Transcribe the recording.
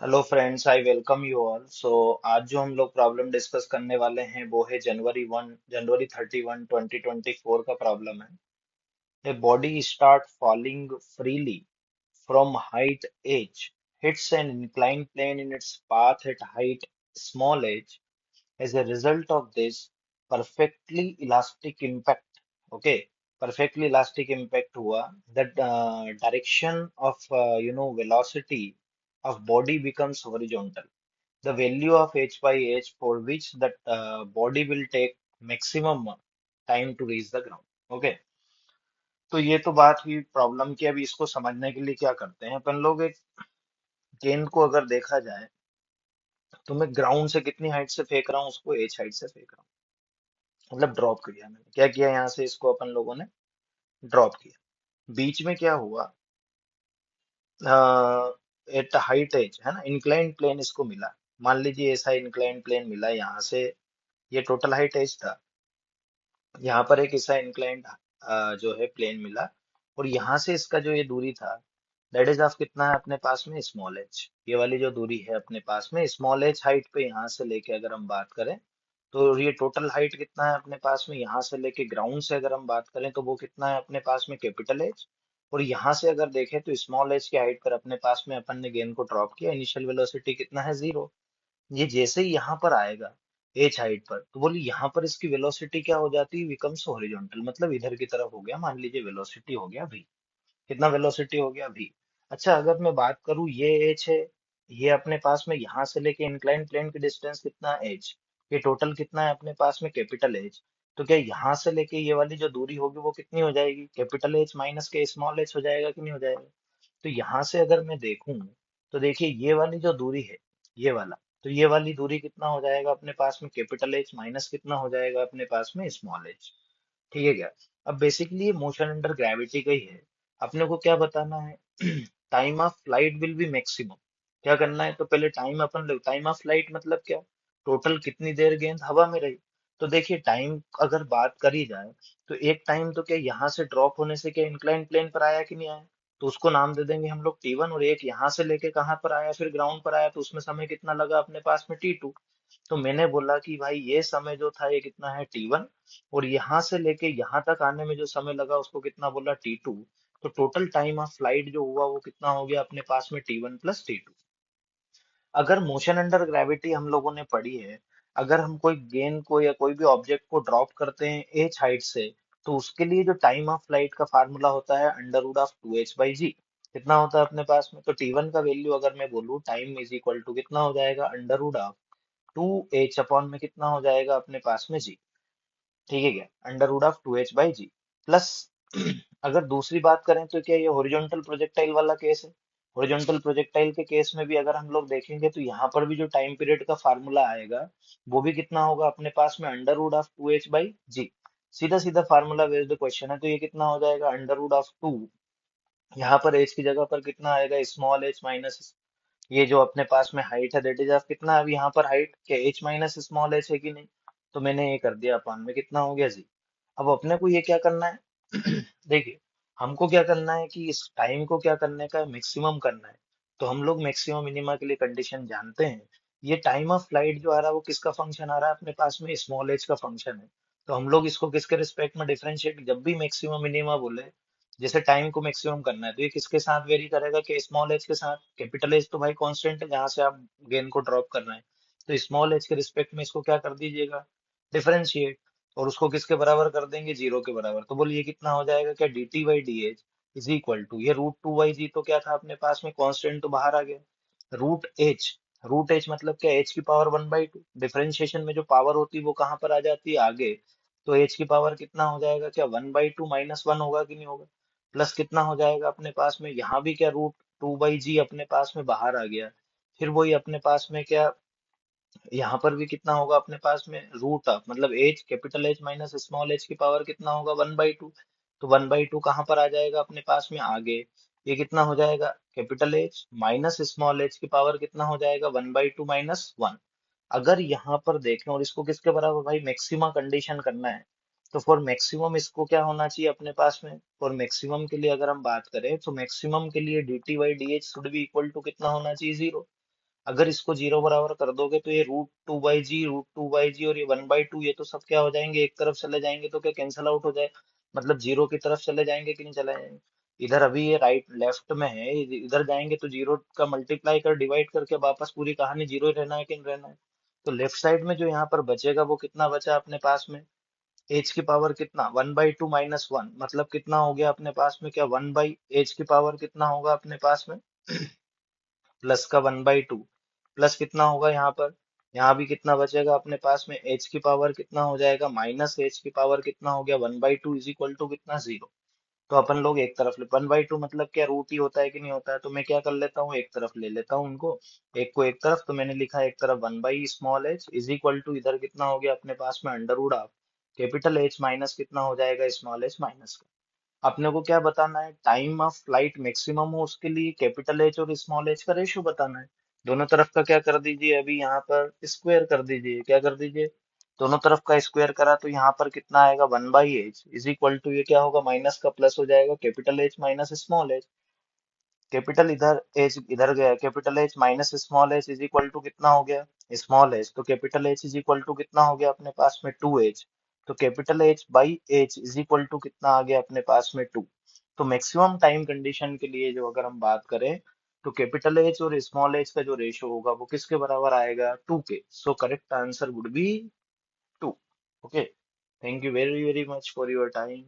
Hello friends, I welcome you all. आज जो हम लोग प्रॉब्लम डिस्कस करने वाले हैं वो है जनवरी 31 2024 का प्रॉब्लम है। A body start falling freely from height H hits an inclined plane in its path at height small H. As a result of this perfectly elastic impact, okay, perfectly elastic impact हुआ, the direction of velocity of body becomes horizontal. The value of h by h for which that body will take maximum time to reach the ground. Okay, तो ये तो बात हुई problem की। अभी इसको समझने के लिए क्या करते हैं अपन लोग, एक गेंद को अगर देखा जाए तो मैं ग्राउंड से कितनी हाइट से फेंक रहा हूँ, उसको एच हाइट से फेंक रहा हूँ। मतलब ड्रॉप किया मैंने, क्या किया, यहाँ से इसको अपन लोगों ने ड्रॉप किया। बीच में क्या हुआ, एट हाइट एज है ना, इंक्लाइंड प्लेन इसको मिला। मान लीजिए ऐसा इंक्लाइंड प्लेन मिला यहाँ से, ये टोटल हाइट एज था। यहाँ पर एक ऐसा इंक्लाइंड जो है प्लेन मिला, और यहाँ से इसका जो ये दूरी था, दैट इज ऑफ कितना है अपने पास में, स्मॉल एच। ये वाली जो दूरी है अपने पास में स्मॉल एच हाइट पे, यहाँ से लेके अगर हम बात करें तो ये टोटल हाइट कितना है अपने पास में, यहाँ से लेके ग्राउंड से अगर हम बात करें तो वो कितना है अपने पास में, कैपिटल एच। और यहाँ से अगर देखें तो स्मॉल एच की हाइट पर अपने पास में अपन ने गेंद को ड्रॉप किया, इनिशियल वेलोसिटी कितना है, 0। ये जैसे ही यहाँ पर आएगा एच हाइट पर, तो बोलिए यहाँ पर इसकी वेलोसिटी क्या हो जाती है, बिकम्स हॉरिजॉन्टल, मतलब इधर की तरफ हो गया। मान लीजिए वेलोसिटी हो गया v, कितना वेलोसिटी हो गया v। अच्छा, अगर मैं बात करूं ये एच है, ये अपने पास में यहाँ से लेके इंक्लाइन प्लेन की डिस्टेंस कितना एच, ये टोटल कितना है अपने पास में, कैपिटल एच। तो क्या यहाँ से लेके ये वाली जो दूरी होगी वो कितनी हो जाएगी, कैपिटल एच माइनस के स्मॉल एच हो जाएगा कि नहीं हो जाएगा। तो यहाँ से अगर मैं देखूं तो देखिए ये वाली जो दूरी है, ये वाला, तो ये वाली दूरी कितना हो जाएगा अपने पास में, कैपिटल एच माइनस कितना हो जाएगा अपने पास में, स्मॉल एच। ठीक है क्या। अब बेसिकली ये मोशन अंडर ग्रेविटी का ही है। अपने को क्या बताना है, time of flight will be maximum. क्या करना है, तो पहले टाइम ऑफ फ्लाइट मतलब क्या, टोटल कितनी देर गेंद हवा में रही। तो देखिए टाइम अगर बात करी जाए तो एक टाइम तो क्या यहाँ से ड्रॉप होने से क्या इंक्लाइन प्लेन पर आया कि नहीं आया, तो उसको नाम दे देंगे हम लोग T1। और एक यहाँ से लेके कहाँ पर आया, फिर ग्राउंड पर आया, तो उसमें समय कितना लगा अपने पास में, T2। तो मैंने बोला कि भाई ये समय जो था ये कितना है, T1। और यहाँ से लेके यहाँ तक आने में जो समय लगा उसको कितना बोला, T2। तो टोटल टाइम ऑफ फ्लाइट जो हुआ वो कितना हो गया अपने पास में, T1 प्लस T2। अगर मोशन अंडर ग्रेविटी हम लोगों ने पढ़ी है, अगर हम कोई गेंद को या कोई भी ऑब्जेक्ट को ड्रॉप करते हैं एच हाइट से, तो उसके लिए जो टाइम ऑफ फ्लाइट का फार्मूला होता है अंडर रूट ऑफ 2h/g। कितना होता है अपने पास में, तो T1 का वैल्यू अगर मैं बोलूँ, टाइम इज इक्वल टू कितना हो जाएगा, under root of 2h upon में कितना हो जाएगा अपने पास में, जी। ठीक है क्या, under root of 2h/g plus अगर दूसरी बात करें तो क्या ये हॉरिजॉन्टल प्रोजेक्टाइल वाला केस है। हॉरिजॉन्टल प्रोजेक्टाइल के केस में भी अगर हम लोग देखेंगे तो यहाँ पर भी जो टाइम पीरियड का फार्मूला आएगा वो भी कितना होगा अपने पास में, अंडर रूट ऑफ 2h/g। सीधा सीधा फार्मूला बेस्ड क्वेश्चन है, तो ये कितना हो जाएगा, अंडर रूट ऑफ 2, यहाँ पर एच की जगह पर कितना आएगा, स्मॉल एच माइनस ये जो अपने पास में हाइट है, दैट इज ऑफ कितना, अब यहाँ पर हाइट क्या एच माइनस स्मॉल एच है कि नहीं, तो मैंने ये कर दिया अपान में कितना हो गया, जी। अब अपने को ये क्या करना है, देखिए हमको क्या करना है कि इस टाइम को क्या करने का है, मैक्सिमम करना है। तो हम लोग मैक्सिमम मिनिमा के लिए कंडीशन जानते हैं। ये टाइम ऑफ फ्लाइट जो आ रहा है वो किसका फंक्शन आ रहा है अपने पास में, स्मॉल एच का फंक्शन है। तो हम लोग इसको किसके रिस्पेक्ट में डिफरेंशिएट, जब भी मैक्सिमम मिनिमा बोले, जैसे टाइम को मैक्सिमम करना है तो ये किसके साथ वेरी करेगा, कि स्मॉल एच के साथ। कैपिटल एच तो भाई कांस्टेंट है जहां से आप गेंद को ड्रॉप कर रहे हैं, तो स्मॉल एच के रिस्पेक्ट में इसको क्या कर दीजिएगा, डिफरेंशिएट। और उसको किसके बराबर कर देंगे, 0 के बराबर। तो बोलिए कितना हो जाएगा, क्या D T by D H is equal to, ये √2/g तो क्या था अपने पास में, कांस्टेंट तो बाहर आ गया, रूट एच मतलब क्या, एच की पावर 1/2। डिफरेंशिएशन में जो पावर होती है वो कहाँ पर आ जाती है, आगे। तो एच की पावर कितना हो जाएगा, क्या 1/2 -1 होगा कि नहीं होगा, प्लस कितना हो जाएगा अपने पास में, यहाँ भी क्या √2/g अपने पास में बाहर आ गया। फिर वही अपने पास में क्या, यहाँ पर भी कितना होगा अपने पास में, रूट ऑफ मतलब H, capital H minus small H की पावर कितना होगा, 1/2। तो 1/2 कहाँ पर आ जाएगा अपने पास में, आगे। ये कितना हो जाएगा, capital H minus small H की पावर कितना हो जाएगा, 1/2 -1। अगर यहाँ पर देखें और इसको किसके बराबर, भाई मैक्सिमा कंडीशन करना है, तो फॉर मैक्सिमम इसको क्या होना चाहिए अपने पास में, फॉर मैक्सिमम के लिए अगर हम बात करें तो मैक्सिमम के लिए D T by D H should be equal to कितना होना चाहिए, 0। अगर इसको जीरो बराबर कर दोगे तो ये रूट टू बाई जी और ये 1/2 ये तो सब क्या हो जाएंगे, एक तरफ चले जाएंगे तो क्या कैंसल आउट हो जाए, मतलब जीरो की तरफ चले जाएंगे कि नहीं चले जाएंगे। इधर अभी ये राइट लेफ्ट में है, इधर जाएंगे तो जीरो का मल्टीप्लाई कर डिवाइड करके वापस पूरी कहानी जीरो ही रहना है कि नहीं रहना है। तो लेफ्ट साइड में जो यहाँ पर बचेगा वो कितना बचा अपने पास में, एच की पावर कितना 1/2 - 1, मतलब कितना हो गया अपने पास में, क्या 1/एच की पावर कितना होगा अपने पास में, प्लस का 1/2 प्लस कितना होगा यहाँ पर, यहाँ भी कितना बचेगा अपने पास में, एच की पावर कितना हो जाएगा माइनस एच की पावर कितना हो गया 1/2 इज इक्वल टू कितना, जीरो। तो अपन लोग एक तरफ ले 1/2 मतलब क्या रूट ही होता है कि नहीं होता है, तो मैं क्या कर लेता हूँ एक तरफ ले लेता हूँ उनको, एक को एक तरफ, तो मैंने लिखा एक तरफ 1/स्मॉल एच इज इक्वल टू इधर कितना हो गया अपने पास में under root of capital H minus कितना हो जाएगा स्मॉल एच माइनस। अपने को क्या बताना है, टाइम ऑफ फ्लाइट मैक्सिमम हो उसके लिए कैपिटल एच और स्मॉल एच का रेशियो बताना है। दोनों तरफ का क्या कर दीजिए, अभी यहाँ पर स्क्वायर कर दीजिए, क्या कर दीजिए, दोनों तरफ का स्क्वायर करा तो यहाँ पर कितना आएगा 1/एच इज इक्वल टू ये क्या होगा माइनस का प्लस हो जाएगा capital H minus small H, capital इधर एच इधर गया, capital H minus small H is equal to कितना हो गया स्मॉल एच, तो capital H is equal to कितना हो गया अपने पास में 2h, तो capital H by H is equal to कितना आ गया अपने पास में 2। तो मैक्सिमम टाइम कंडीशन के लिए जो अगर हम बात करें तो कैपिटल एच और स्मॉल एच का जो रेशियो होगा वो किसके बराबर आएगा 2 के, so correct answer would be 2। Okay, thank you very very much for your time.